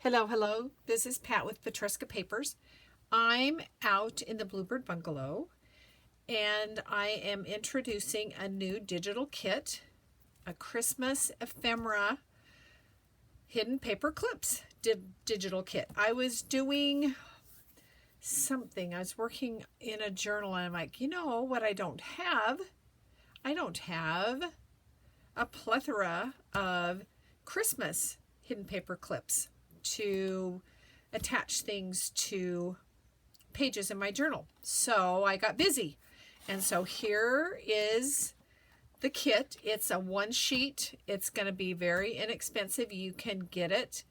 Hello. This is Pat with Petruska Papers. I'm out in the Bluebird Bungalow, and I am introducing a new digital kit, a Christmas Ephemera Hidden Paperclips digital kit. I was doing something. I was working in a journal, and I'm like, you know what I don't have? I don't have a plethora of Christmas hidden paper clips to attach things to pages in my journal. So I got busy. And so here is the kit. It's a one sheet. It's going to be very inexpensive. You can get it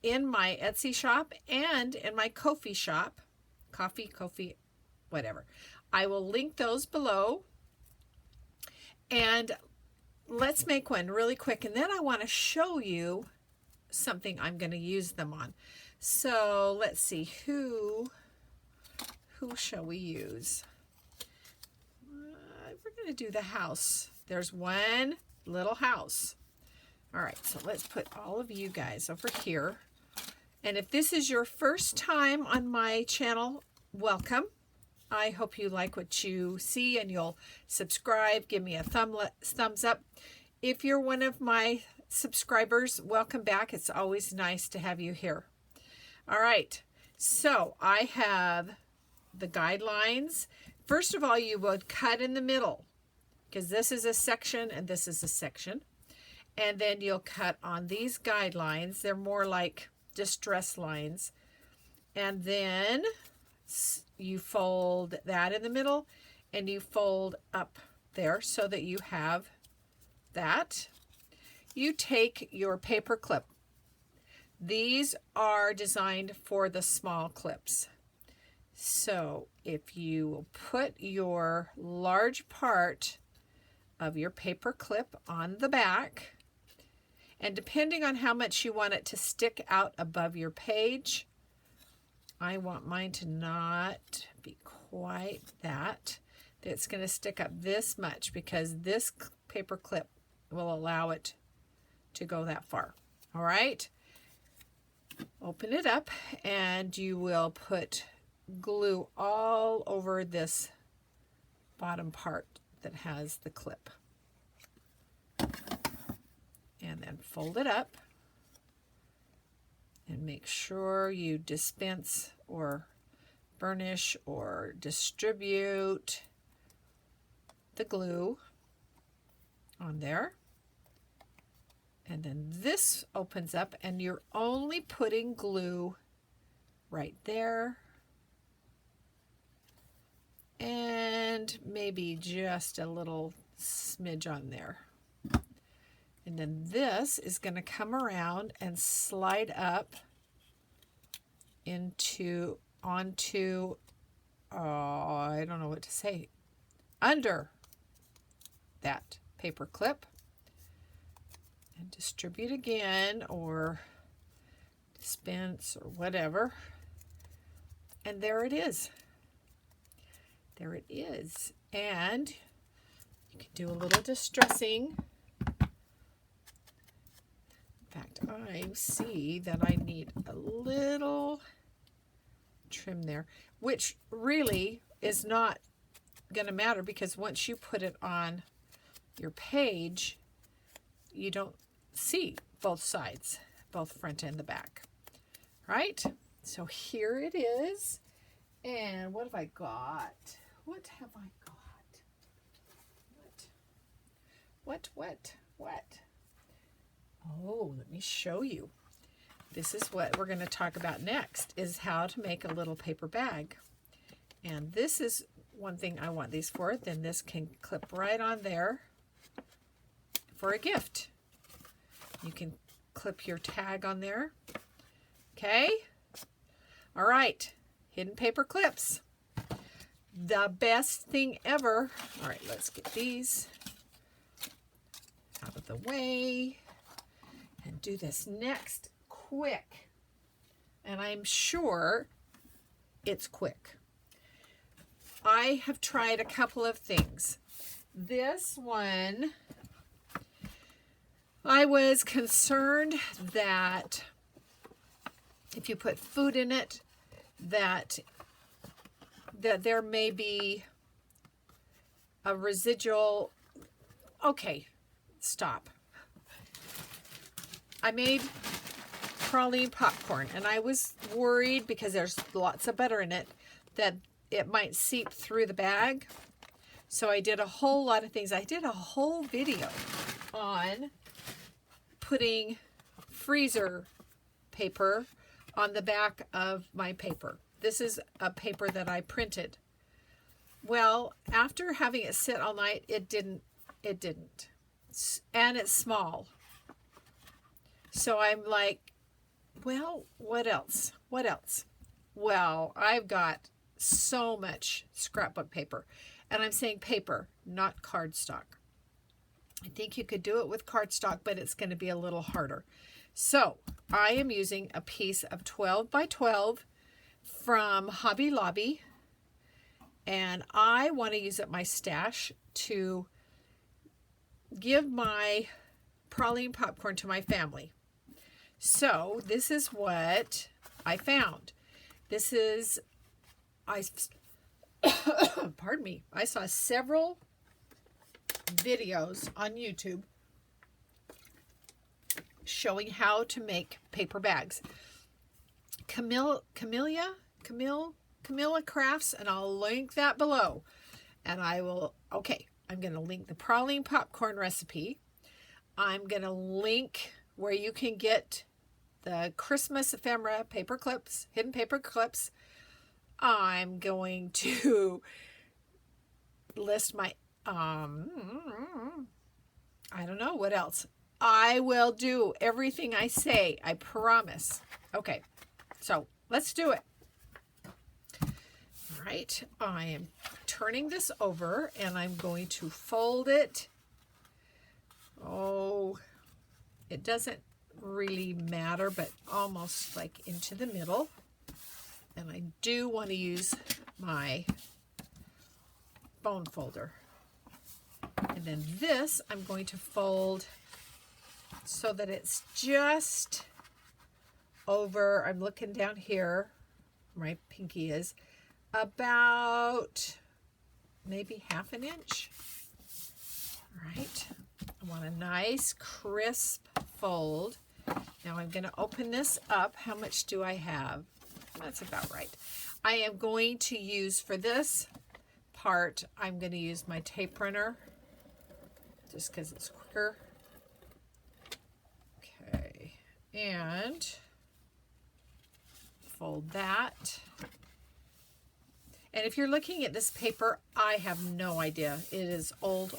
in my Etsy shop and in my Ko-fi shop. Coffee, whatever. I will link those below. And let's make one really quick. And then I want to show you something I'm going to use them on. So let's see, who shall we use? We're going to do the house. There's one little house. All right, so let's put all of you guys over here. And if this is your first time on my channel, welcome. I hope you like what you see and you'll subscribe. Give me a thumbs up. If you're one of my subscribers, welcome back. It's always nice to have you here. All right, so I have the guidelines. First of all, you would cut in the middle because this is a section and this is a section. And then you'll cut on these guidelines. They're more like distress lines. And then you fold that in the middle and you fold up there so that you have that. You take your paper clip. These are designed for the small clips. So if you put your large part of your paper clip on the back, and depending on how much you want it to stick out above your page, I want mine to not be quite that. It's going to stick up this much because this paper clip will allow it to go that far. All right, open it up and you will put glue all over this bottom part that has the clip, and then fold it up and make sure you dispense or burnish or distribute the glue on there. And then this opens up and you're only putting glue right there and maybe just a little smidge on there. And then this is going to come around and slide up onto, I don't know what to say, under that paper clip. And distribute again or dispense or whatever. And there it is. There it is. And you can do a little distressing. In fact, I see that I need a little trim there, which really is not going to matter because once you put it on your page, you don't see both sides, both front and the back. Right? So here it is. And what have I got? What have I got? What? Oh, let me show you. This is what we're going to talk about next, is how to make a little paper bag. And this is one thing I want these for. Then this can clip right on there for a gift. You can clip your tag on there. Okay? All right. Hidden paper clips. The best thing ever. All right, let's get these out of the way and do this next quick. And I'm sure it's quick. I have tried a couple of things. This one, I was concerned that if you put food in it, that there may be a residual. Okay, stop. I made praline popcorn, and I was worried because there's lots of butter in it that it might seep through the bag. So I did a whole lot of things. I did a whole video on putting freezer paper on the back of my paper. This is a paper that I printed. Well, after having it sit all night, it didn't. And it's small. So I'm like, well, what else? What else? Well, I've got so much scrapbook paper. And I'm saying paper, not cardstock. I think you could do it with cardstock, but it's going to be a little harder. So I am using a piece of 12 by 12 from Hobby Lobby. And I want to use up my stash to give my praline popcorn to my family. So this is what I found. This is, pardon me, I saw several videos on YouTube showing how to make paper bags. Camilla Crafts, and I'll link that below. And I will, okay, I'm going to link the praline popcorn recipe. I'm going to link where you can get the Christmas Ephemera Paperclips, Hidden Paperclips. I'm going to list my, I don't know what else. I will do everything I say, I promise. Okay, so let's do it. All right, I am turning this over and I'm going to fold it. Oh, it doesn't really matter, but almost like into the middle. And I do want to use my bone folder. And then this I'm going to fold so that it's just over, I'm looking down here, my pinky is, about maybe ½ an inch. All right, I want a nice crisp fold. Now I'm going to open this up. How much do I have? That's about right. I am going to use, for this part, I'm going to use my tape runner just because it's quicker. Okay, and fold that. And if you're looking at this paper, I have no idea. It is old.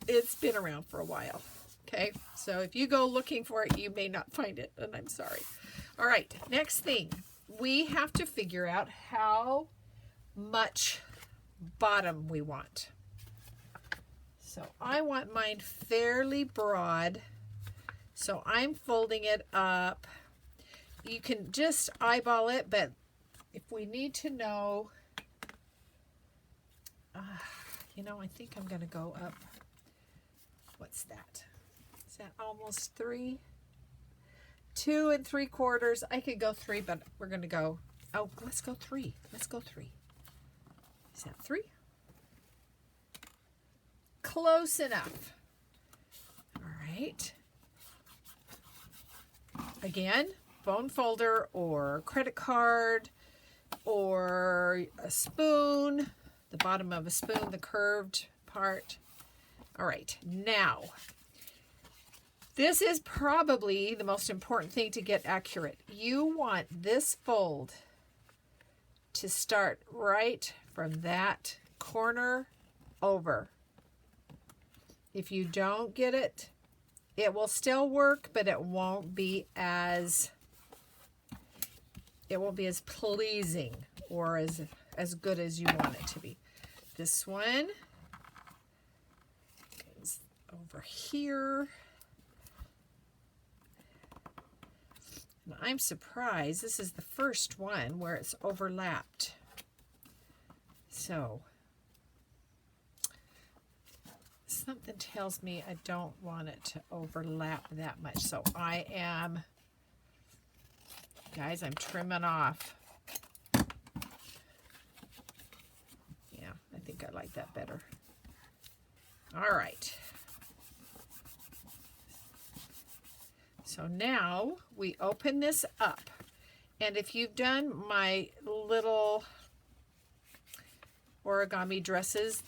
It's been around for a while. Okay, so if you go looking for it, you may not find it, and I'm sorry. All right, next thing. We have to figure out how much bottom we want. So I want mine fairly broad. So I'm folding it up. You can just eyeball it, but if we need to know, you know, I think I'm going to go up. What's that? Is that almost 3? 2 3/4. I could go 3, but we're going to go, oh, let's go 3. Let's go 3. Is that 3? Close enough. All right. Again, bone folder or credit card or a spoon, the bottom of a spoon, the curved part. All right, now, this is probably the most important thing to get accurate. You want this fold to start right from that corner over. If you don't get it, it will still work, but it won't be as pleasing or as good as you want it to be. This one is over here. And I'm surprised this is the first one where it's overlapped. So something tells me I don't want it to overlap that much. So I am, guys, I'm trimming off. Yeah, I think I like that better. All right. So now we open this up. And if you've done my little origami dresses,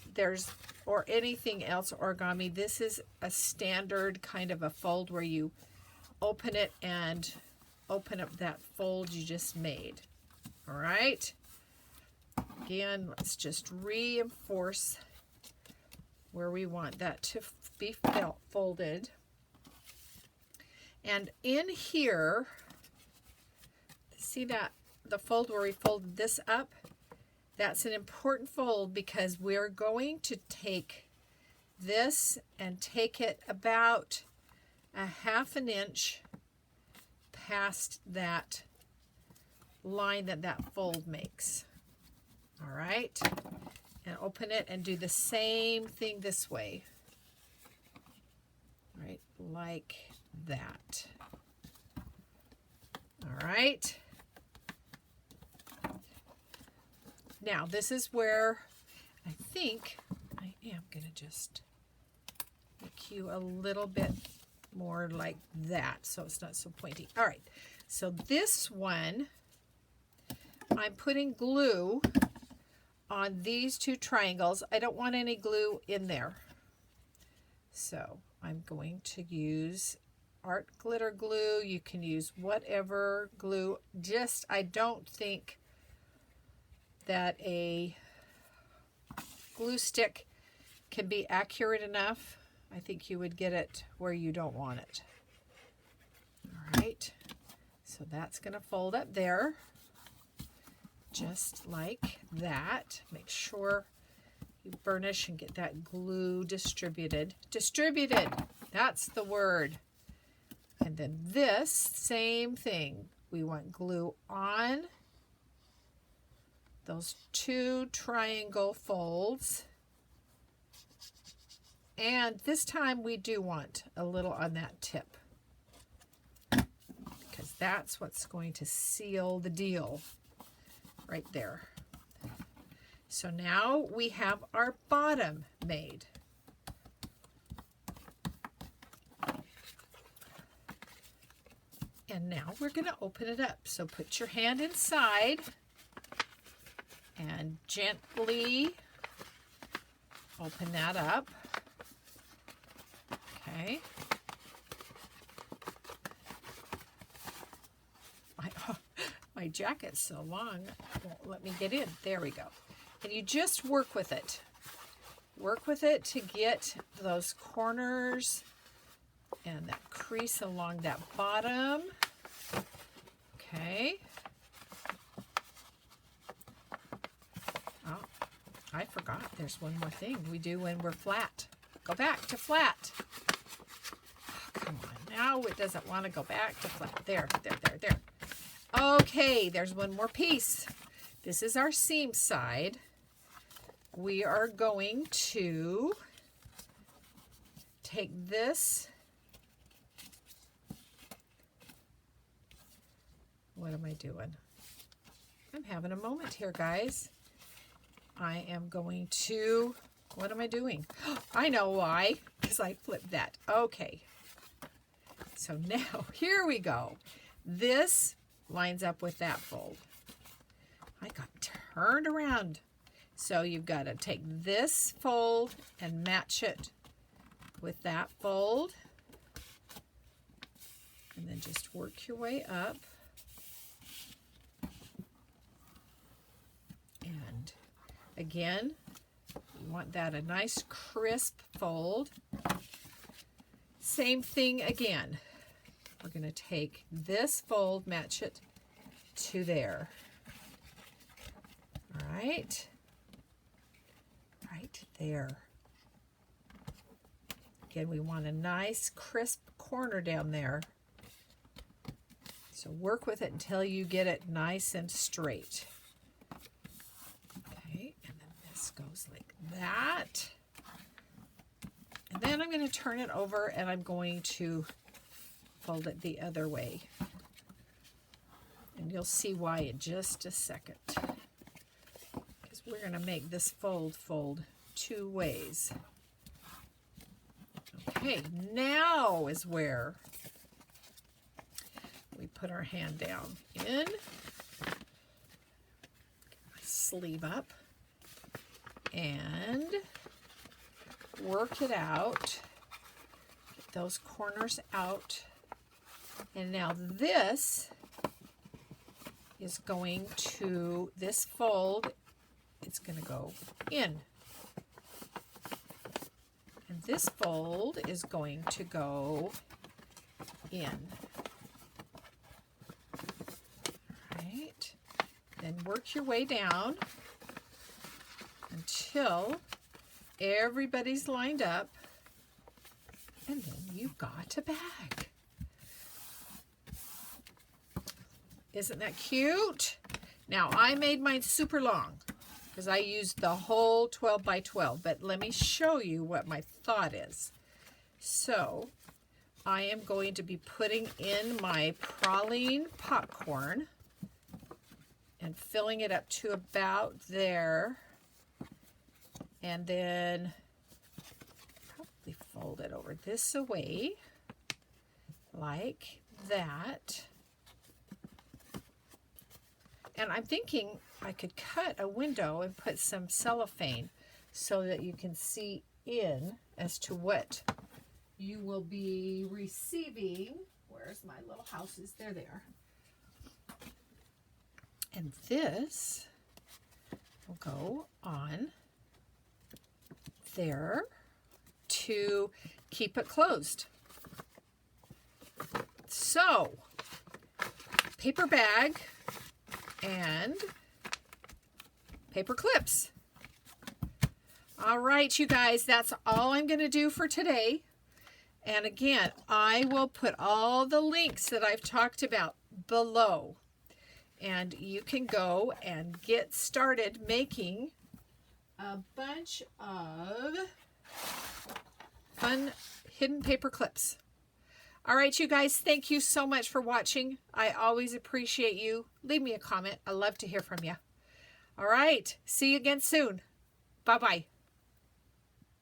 or anything else origami, this is a standard kind of a fold where you open it and open up that fold you just made. All right. Again, let's just reinforce where we want that to be folded. And in here, see that the fold where we folded this up? That's an important fold because we're going to take this and take it about a ½ inch past that line that fold makes. All right, and open it and do the same thing this way. All right, like that. All right. Now, this is where I think I am going to just make you a little bit more like that so it's not so pointy. All right, so this one, I'm putting glue on these two triangles. I don't want any glue in there. So I'm going to use art glitter glue. You can use whatever glue. Just, I don't think that a glue stick can be accurate enough. I think you would get it where you don't want it. All right, so that's going to fold up there, just like that. Make sure you burnish and get that glue distributed. Distributed, that's the word. And then this, same thing. We want glue on those two triangle folds. And this time we do want a little on that tip, because that's what's going to seal the deal right there. So now we have our bottom made. And now we're going to open it up. So put your hand inside and gently open that up. Okay. My jacket's so long, it won't let me get in. There we go. And you just work with it. Work with it to get those corners and that crease along that bottom. Okay. Oh, I forgot. There's one more thing we do when we're flat. Go back to flat. Oh, come on. Now it doesn't want to go back to flat. There. Okay, there's one more piece. This is our seam side. We are going to take this. What am I doing? I'm having a moment here, guys. I am going to, what am I doing? I know why, because I flipped that. Okay. So now, here we go. This lines up with that fold. I got turned around. So you've got to take this fold and match it with that fold. And then just work your way up. And again, you want that a nice crisp fold. Same thing again. We're going to take this fold, match it to there. All right. Right there. Again, we want a nice crisp corner down there. So work with it until you get it nice and straight. Okay, and then this goes like that. And then I'm going to turn it over and I'm going to fold it the other way. And you'll see why in just a second. Because we're going to make this fold two ways. Okay, now is where we put our hand down in, get my sleeve up, and work it out, get those corners out, and now this is going to, this fold, it's going to go in. And this fold is going to go in. Right. Then work your way down until everybody's lined up. And then you've got a bag. Isn't that cute? Now, I made mine super long because I used the whole 12 by 12, but let me show you what my thought is. So, I am going to be putting in my praline popcorn and filling it up to about there, and then probably fold it over this way, like that. And I'm thinking I could cut a window and put some cellophane so that you can see in as to what you will be receiving. Where's my little houses? There they are. And this will go on there to keep it closed. So, paper bag and paper clips. All right, you guys, that's all I'm going to do for today. And again, I will put all the links that I've talked about below. And you can go and get started making a bunch of fun hidden paper clips. All right, you guys, thank you so much for watching. I always appreciate you. Leave me a comment. I love to hear from you. All right, see you again soon. Bye-bye.